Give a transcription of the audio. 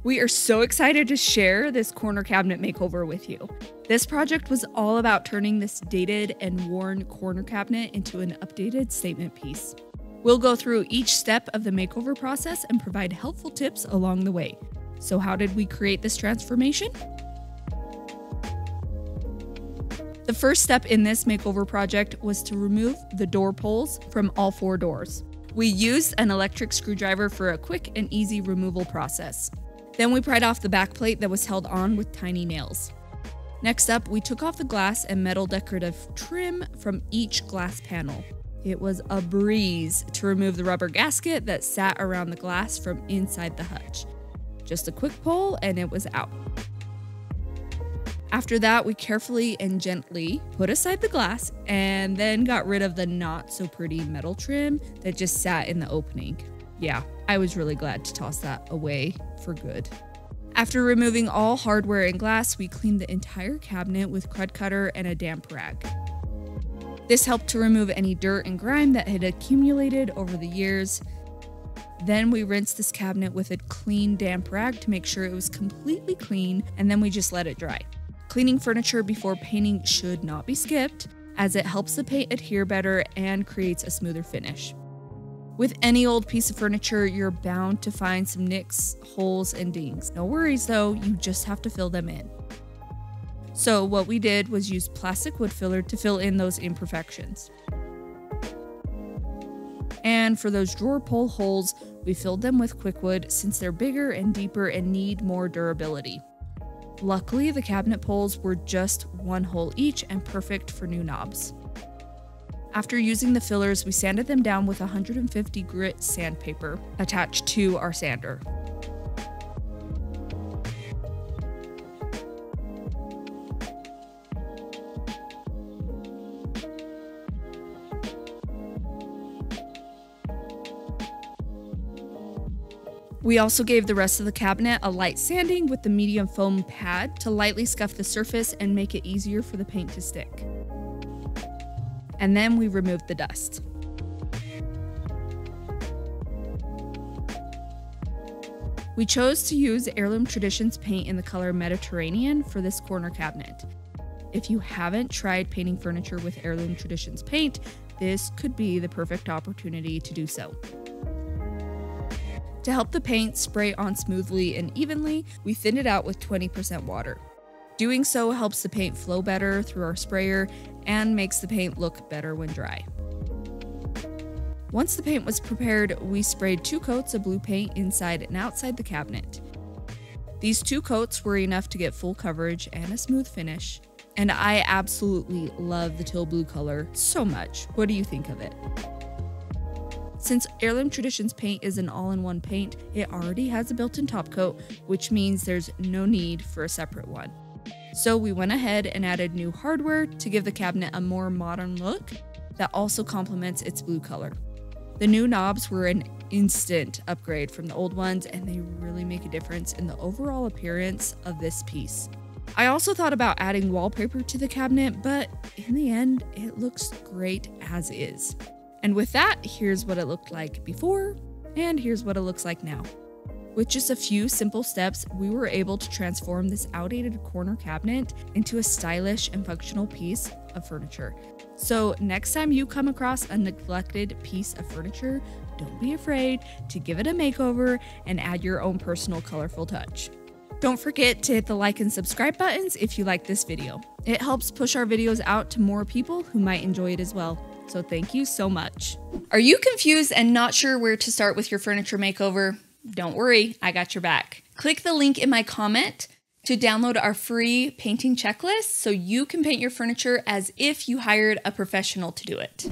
We are so excited to share this corner cabinet makeover with you. This project was all about turning this dated and worn corner cabinet into an updated statement piece. We'll go through each step of the makeover process and provide helpful tips along the way. So how did we create this transformation? The first step in this makeover project was to remove the door pulls from all 4 doors. We used an electric screwdriver for a quick and easy removal process. Then we pried off the back plate that was held on with tiny nails. Next up, we took off the glass and metal decorative trim from each glass panel. It was a breeze to remove the rubber gasket that sat around the glass from inside the hutch. Just a quick pull and it was out. After that, we carefully and gently put aside the glass and then got rid of the not so pretty metal trim that just sat in the opening. Yeah, I was really glad to toss that away for good. After removing all hardware and glass, we cleaned the entire cabinet with crud cutter and a damp rag. This helped to remove any dirt and grime that had accumulated over the years. Then we rinsed this cabinet with a clean damp rag to make sure it was completely clean, and then we just let it dry. Cleaning furniture before painting should not be skipped, as it helps the paint adhere better and creates a smoother finish. With any old piece of furniture, you're bound to find some nicks, holes, and dings. No worries though, you just have to fill them in. So what we did was use plastic wood filler to fill in those imperfections. And for those drawer pull holes, we filled them with quickwood since they're bigger and deeper and need more durability. Luckily, the cabinet pulls were just 1 hole each and perfect for new knobs. After using the fillers, we sanded them down with 150 grit sandpaper attached to our sander. We also gave the rest of the cabinet a light sanding with the medium foam pad to lightly scuff the surface and make it easier for the paint to stick. And then we removed the dust. We chose to use Heirloom Traditions paint in the color Mediterranean for this corner cabinet. If you haven't tried painting furniture with Heirloom Traditions paint, this could be the perfect opportunity to do so. To help the paint spray on smoothly and evenly, we thinned it out with 20% water. Doing so helps the paint flow better through our sprayer and makes the paint look better when dry. Once the paint was prepared, we sprayed 2 coats of blue paint inside and outside the cabinet. These 2 coats were enough to get full coverage and a smooth finish, and I absolutely love the teal blue color so much. What do you think of it? Since Heirloom Traditions paint is an all-in-one paint, it already has a built-in top coat, which means there's no need for a separate one. So we went ahead and added new hardware to give the cabinet a more modern look that also complements its blue color. The new knobs were an instant upgrade from the old ones, and they really make a difference in the overall appearance of this piece. I also thought about adding wallpaper to the cabinet, but in the end, it looks great as is. And with that, here's what it looked like before, and here's what it looks like now. With just a few simple steps, we were able to transform this outdated corner cabinet into a stylish and functional piece of furniture. So next time you come across a neglected piece of furniture, don't be afraid to give it a makeover and add your own personal colorful touch. Don't forget to hit the like and subscribe buttons if you like this video. It helps push our videos out to more people who might enjoy it as well. So thank you so much. Are you confused and not sure where to start with your furniture makeover? Don't worry, I got your back. Click the link in my comment to download our free painting checklist so you can paint your furniture as if you hired a professional to do it.